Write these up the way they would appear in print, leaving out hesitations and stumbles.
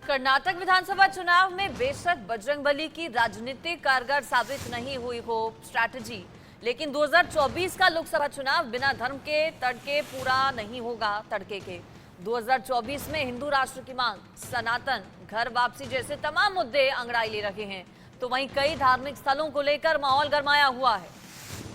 कर्नाटक विधानसभा चुनाव में बेशक बजरंगबली की राजनीतिक कारगर साबित नहीं हुई हो स्ट्रैटेजी, लेकिन 2024 का लोकसभा चुनाव बिना धर्म के तड़के पूरा नहीं होगा। तड़के के 2024 में हिंदू राष्ट्र की मांग, सनातन, घर वापसी जैसे तमाम मुद्दे अंगड़ाई ले रहे हैं, तो वहीं कई धार्मिक स्थलों को लेकर माहौल गरमाया हुआ है।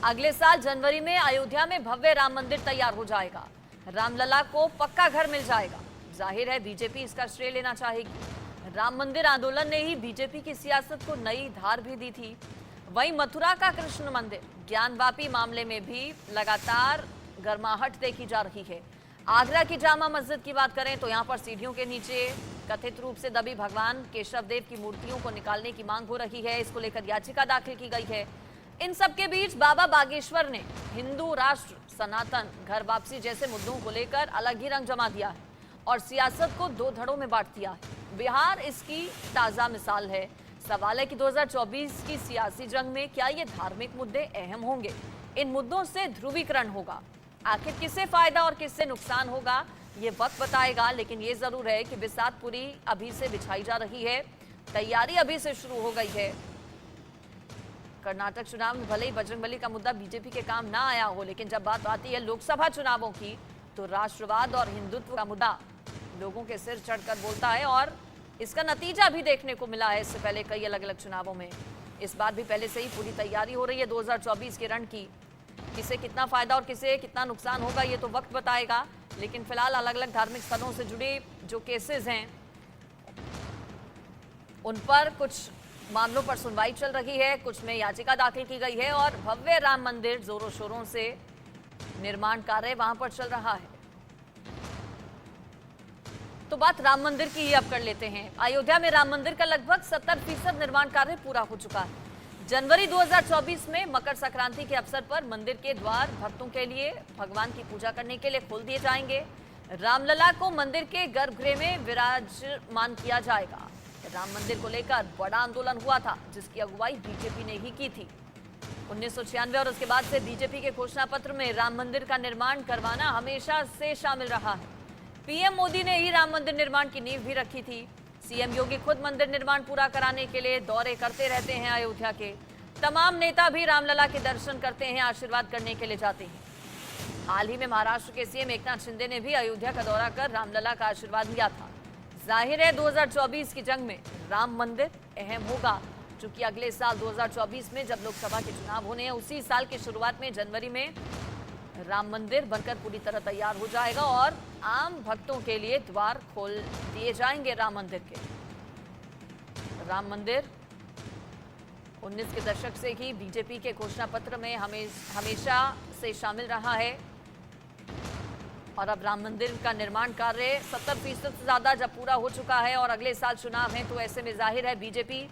अगले साल जनवरी में अयोध्या में भव्य राम मंदिर तैयार हो जाएगा। रामलला को पक्का घर मिल जाएगा। जाहिर है बीजेपी इसका श्रेय लेना चाहेगी। राम मंदिर आंदोलन ने ही बीजेपी की सियासत को नई धार भी दी थी। वहीं मथुरा का कृष्ण मंदिर ज्ञानवापी मामले में भी लगातार गर्माहट देखी जा रही है। आगरा की जामा मस्जिद की बात करें तो यहां पर सीढ़ियों के नीचे कथित रूप से दबी भगवान केशव देव की मूर्तियों को निकालने की मांग हो रही है। इसको लेकर याचिका दाखिल की गई है। इन सबके बीच बाबा बागेश्वर ने हिंदू राष्ट्र, सनातन, घर वापसी जैसे मुद्दों को लेकर अलग ही रंग जमा दिया है और सियासत को दो धड़ों में बांट दिया है। बिहार इसकी ताजा मिसाल है। सवाल है कि 2024 की सियासी जंग में क्या ये धार्मिक मुद्दे अहम होंगे? इन मुद्दों से ध्रुवीकरण होगा। आखिर किसे फायदा और किससे नुकसान होगा, ये वक्त बताएगा। लेकिन ये जरूर है कि बिसात पूरी अभी से बिछाई जा रही है, तैयारी अभी से शुरू हो गई है। कर्नाटक चुनाव में भले ही बजरंगबली का मुद्दा बीजेपी के काम ना आया हो, लेकिन जब बात आती है लोकसभा चुनावों की तो राष्ट्रवाद और हिंदुत्व का मुद्दा लोगों के सिर चढ़कर बोलता है और इसका नतीजा भी देखने को मिला है इससे पहले कई अलग अलग चुनावों में। इस बार भी पहले से ही पूरी तैयारी हो रही है 2024 के रण की। किसे कितना फायदा और किसे कितना नुकसान होगा ये तो वक्त बताएगा। लेकिन फिलहाल अलग अलग धार्मिक स्थलों से जुड़े जो केसेस हैं उन पर कुछ मामलों पर सुनवाई चल रही है, कुछ में याचिका दाखिल की गई है और भव्य राम मंदिर जोरों शोरों से निर्माण कार्य वहां पर चल रहा है। तो बात राम मंदिर की ही अब कर लेते हैं। अयोध्या में राम मंदिर का लगभग 70% निर्माण कार्य पूरा हो चुका है। जनवरी 2024 में मकर संक्रांति के अवसर पर मंदिर के द्वार भक्तों के लिए भगवान की पूजा करने के लिए खोल दिए जाएंगे। रामलला को मंदिर के गर्भगृह में विराजमान किया जाएगा। राम मंदिर को लेकर बड़ा आंदोलन हुआ था जिसकी अगुवाई बीजेपी ने ही की थी। 1996 और उसके बाद से बीजेपी के घोषणा पत्र में राम मंदिर का निर्माण करवाना हमेशा से शामिल रहा है। पीएम मोदी ने ही राम मंदिर निर्माण की नींव भी रखी थी। सीएम योगी खुद मंदिर निर्माण पूरा कराने के लिए दौरे करते रहते हैं। अयोध्या के तमाम नेता भी रामलला के दर्शन करते हैं, आशीर्वाद करने के लिए जाते हैं। हाल ही में महाराष्ट्र के सीएम एकनाथ शिंदे ने भी अयोध्या का दौरा कर रामलला का आशीर्वाद लिया था। जाहिर है 2024 की जंग में राम मंदिर अहम होगा, चूंकि अगले साल 2024 में जब लोकसभा के चुनाव होने हैं उसी साल की शुरुआत में जनवरी में राम मंदिर बनकर पूरी तरह तैयार हो जाएगा और आम भक्तों के लिए द्वार खोल दिए जाएंगे राम मंदिर के। राम मंदिर 19 के दशक से ही बीजेपी के घोषणा पत्र में हमेशा से शामिल रहा है और अब राम मंदिर का निर्माण कार्य 70% से ज्यादा जब पूरा हो चुका है और अगले साल चुनाव है तो ऐसे में जाहिर है बीजेपी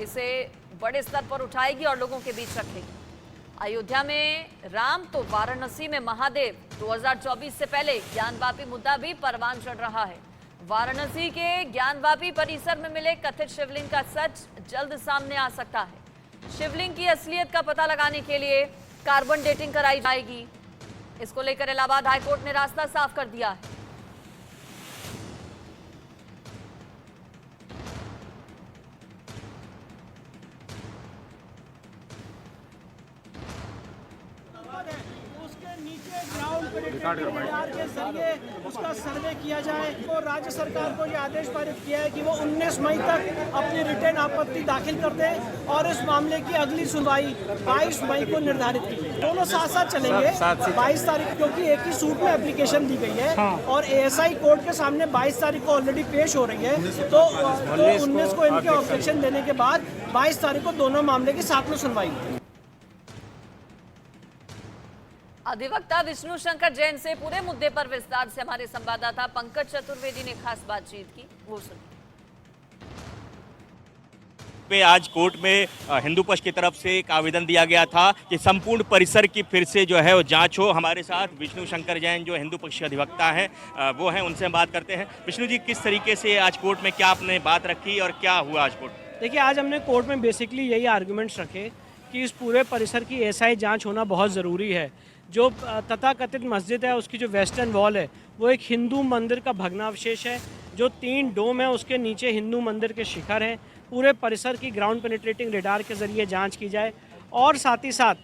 इसे बड़े स्तर पर उठाएगी और लोगों के बीच रखेगी। अयोध्या में राम तो वाराणसी में महादेव। 2024 से पहले ज्ञानवापी मुद्दा भी परवान चढ़ रहा है। वाराणसी के ज्ञानवापी परिसर में मिले कथित शिवलिंग का सच जल्द सामने आ सकता है। शिवलिंग की असलियत का पता लगाने के लिए कार्बन डेटिंग कराई जाएगी। इसको लेकर इलाहाबाद हाईकोर्ट ने रास्ता साफ कर दिया है। के जरिए उसका सर्वे किया जाए। तो राज्य सरकार को यह आदेश पारित किया है कि वो 19 मई तक अपनी रिटर्न आपत्ति दाखिल कर दें और इस मामले की अगली सुनवाई 22 मई को निर्धारित की गई। दोनों साथ साथ चलेंगे। 22 तारीख क्योंकि एक ही सूट में एप्लीकेशन दी गई है और एएसआई कोर्ट के सामने 22 तारीख को ऑलरेडी पेश हो रही है, तो 19 को इनके ऑब्जेक्शन देने के बाद 22 तारीख को दोनों मामले की साथ में सुनवाई हुई। अधिवक्ता विष्णु शंकर जैन से पूरे मुद्दे पर विस्तार से हमारे संवाददाता पंकज चतुर्वेदी ने खास बातचीत की, वो सुनिए। पे आज कोर्ट में हिंदू पक्ष की तरफ से एक आवेदन दिया गया था कि संपूर्ण परिसर की फिर से जो है वो जांच हो। हमारे साथ विष्णु शंकर जैन जो हिंदू पक्ष के अधिवक्ता हैं वो हैं, उनसे हम बात करते हैं। विष्णु जी, किस तरीके से आज कोर्ट में क्या आपने बात रखी और क्या हुआ आज कोर्ट? देखिए, आज हमने कोर्ट में बेसिकली यही आर्गूमेंट्स रखे कि इस पूरे परिसर की एएसआई जांच होना बहुत ज़रूरी है। जो तथाकथित मस्जिद है उसकी जो वेस्टर्न वॉल है वो एक हिंदू मंदिर का भग्नावशेष है जो 3 डोम है उसके नीचे हिंदू मंदिर के शिखर हैं, पूरे परिसर की ग्राउंड पेनिट्रेटिंग रेडार के ज़रिए जांच की जाए और साथ ही साथ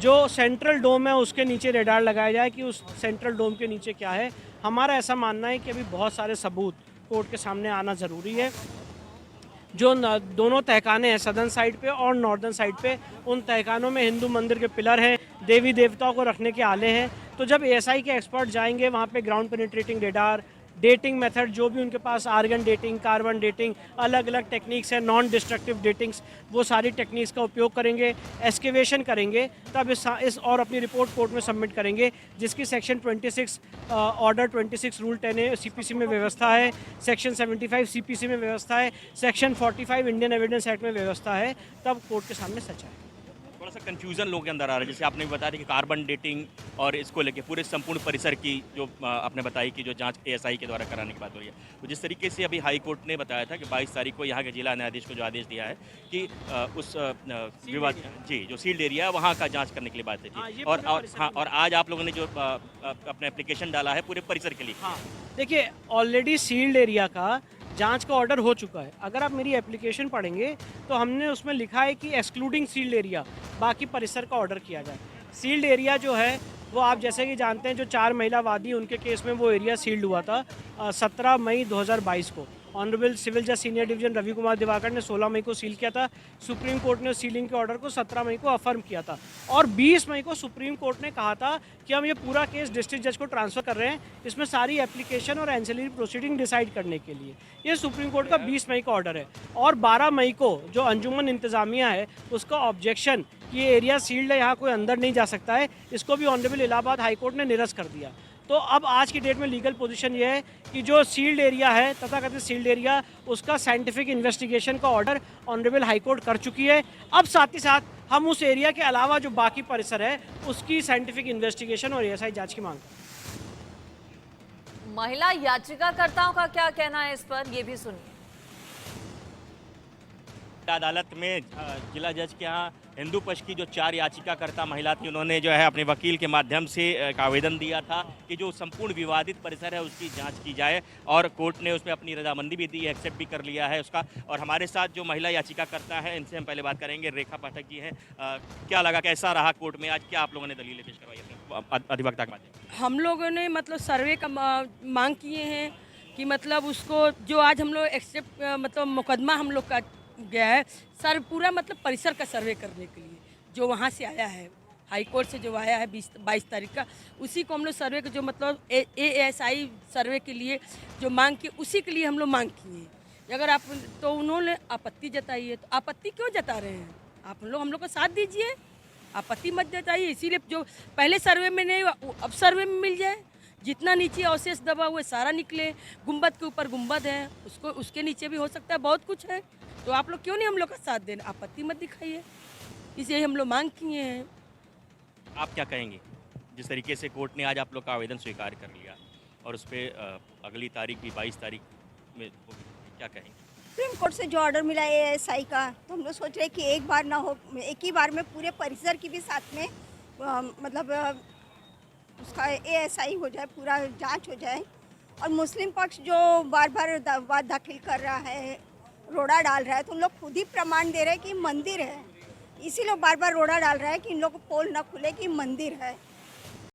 जो सेंट्रल डोम है उसके नीचे रेडार लगाया जाए कि उस सेंट्रल डोम के नीचे क्या है। हमारा ऐसा मानना है कि अभी बहुत सारे सबूत कोर्ट के सामने आना ज़रूरी है। जो दोनों तहखाने हैं सदर्न साइड पे और नॉर्दर्न साइड पे, उन तहखानों में हिंदू मंदिर के पिलर हैं, देवी देवताओं को रखने के आले हैं। तो जब एएसआई के एक्सपर्ट जाएंगे वहाँ पे ground penetrating radar, dating method जो भी उनके पास आर्गन डेटिंग, कार्बन डेटिंग, अलग अलग टेक्निक्स हैं, नॉन डिस्ट्रक्टिव डेटिंग्स, वो सारी टेक्निक्स का उपयोग करेंगे, एक्सकेवेशन करेंगे, तब इस और अपनी रिपोर्ट कोर्ट में सबमिट करेंगे, जिसकी section 26 order 26 rule 10A CPC में व्यवस्था है, सेक्शन 75 सीपीसी में व्यवस्था है, सेक्शन 45 इंडियन एविडेंस एक्ट में व्यवस्था है। तब कोर्ट के सामने सच है। थोड़ा सा कंफ्यूजन लोगों के अंदर आ रहा है, जैसे आपने भी बताया कि कार्बन डेटिंग और इसको लेके पूरे संपूर्ण परिसर की जो आपने बताई कि जो जांच एएसआई के द्वारा कराने की बात हो रही है, तो जिस तरीके से अभी हाई कोर्ट ने बताया था कि 22 तारीख को यहाँ के जिला न्यायाधीश को जो आदेश दिया है कि उस विवाद जी जो सील्ड एरिया वहाँ का जांच करने के लिए बात है और आज आप लोगों ने जो अपना एप्लीकेशन डाला है पूरे परिसर के लिए। हाँ, देखिए ऑलरेडी सील्ड एरिया का जांच का ऑर्डर हो चुका है। अगर आप मेरी एप्लीकेशन पढ़ेंगे तो हमने उसमें लिखा है कि एक्सक्लूडिंग सील्ड एरिया बाकी परिसर का ऑर्डर किया जाए। सील्ड एरिया जो है वो आप जैसे कि जानते हैं, जो 4 महिला वादी उनके केस में वो एरिया सील्ड हुआ था 17 मई 2022 को। ऑनरेबल सिविल जज सीनियर डिवीजन रवि कुमार दिवाकर ने 16 मई को सील किया था। सुप्रीम कोर्ट ने सीलिंग के ऑर्डर को 17 मई को अफर्म किया था और 20 मई को सुप्रीम कोर्ट ने कहा था कि हम ये पूरा केस डिस्ट्रिक्ट जज को ट्रांसफ़र कर रहे हैं, इसमें सारी एप्लीकेशन और एंसिलरी प्रोसीडिंग डिसाइड करने के लिए। ये सुप्रीम कोर्ट का 20 मई का ऑर्डर है और 12 मई को जो अंजुमन इंतज़ामिया है उसका ऑब्जेक्शन कि ये एरिया सील्ड है, यहाँ कोई अंदर नहीं जा सकता है, इसको भी ऑनरेबल इलाहाबाद हाई कोर्ट ने निरस्त कर दिया। तो अब आज की डेट में लीगल पोजीशन ये है कि जो सील्ड एरिया है, तथाकथित सील्ड एरिया, उसका साइंटिफिक इन्वेस्टिगेशन का ऑर्डर ऑनरेबल हाई कोर्ट कर चुकी है। अब साथ ही साथ हम उस एरिया के अलावा जो बाकी परिसर है उसकी साइंटिफिक इन्वेस्टिगेशन और एएसआई जांच की मांग करते हैं। महिला याचिकाकर्ताओं का क्या कहना है इस पर, ये भी सुनिए। अदालत में जिला जज के यहाँ हिंदू पक्ष की जो 4 याचिकाकर्ता महिला थी, उन्होंने जो है अपने वकील के माध्यम से एक आवेदन दिया था कि जो संपूर्ण विवादित परिसर है उसकी जांच की जाए और कोर्ट ने उसमें अपनी रजामंदी भी दी, एक्सेप्ट भी कर लिया है उसका। और हमारे साथ जो महिला याचिकाकर्ता है इनसे हम पहले बात करेंगे। रेखा पाठक जी हैं, क्या लगा, कैसा रहा कोर्ट में आज, क्या आप लोगों ने दलीलें पेश करवाई अपने अधिवक्ता के माध्यम? हम लोगों ने मतलब सर्वे का मांग किए हैं कि मतलब उसको जो आज हम लोग एक्सेप्ट मतलब मुकदमा हम लोग का गया है सर, पूरा मतलब परिसर का सर्वे करने के लिए जो वहाँ से आया है, हाई कोर्ट से जो आया है 22 तारीख का, उसी को हम लोग सर्वे के जो मतलब एएसआई सर्वे के लिए जो मांग की, उसी के लिए हम लोग मांग किए हैं। अगर आप तो उन्होंने आपत्ति जताई है, तो आपत्ति क्यों जता रहे हैं आप लोग? हम लोग को साथ दीजिए, आपत्ति मत जताइए। इसीलिए जो पहले सर्वे में नहीं अब सर्वे में मिल जाए, जितना नीचे अवशेष दबा हुए सारा निकले, गुंबद के ऊपर गुंबद है, उसको उसके नीचे भी हो सकता है, बहुत कुछ है। तो आप लोग क्यों नहीं हम लोग का साथ देना, आपत्ति मत दिखाइए, इसलिए हम लोग मांग किए हैं। आप क्या कहेंगे जिस तरीके से कोर्ट ने आज आप लोग का आवेदन स्वीकार कर लिया और उस पर अगली तारीख भी 22 तारीख में, क्या कहेंगे? सुप्रीम कोर्ट से जो ऑर्डर मिला है एएसआई का, तो हम लोग सोच रहे हैं कि एक बार ना हो, एक ही बार में पूरे परिसर की भी साथ में मतलब उसका एएसआई हो जाए, पूरा जांच हो जाए। और मुस्लिम पक्ष जो बार बार वाद दाखिल कर रहा है, रोड़ा डाल रहा है, तो उन लोग खुद ही प्रमाण दे रहे हैं कि मंदिर है, इसी लोग बार बार रोड़ा डाल रहा है कि इन लोग को पोल ना खुले कि मंदिर है।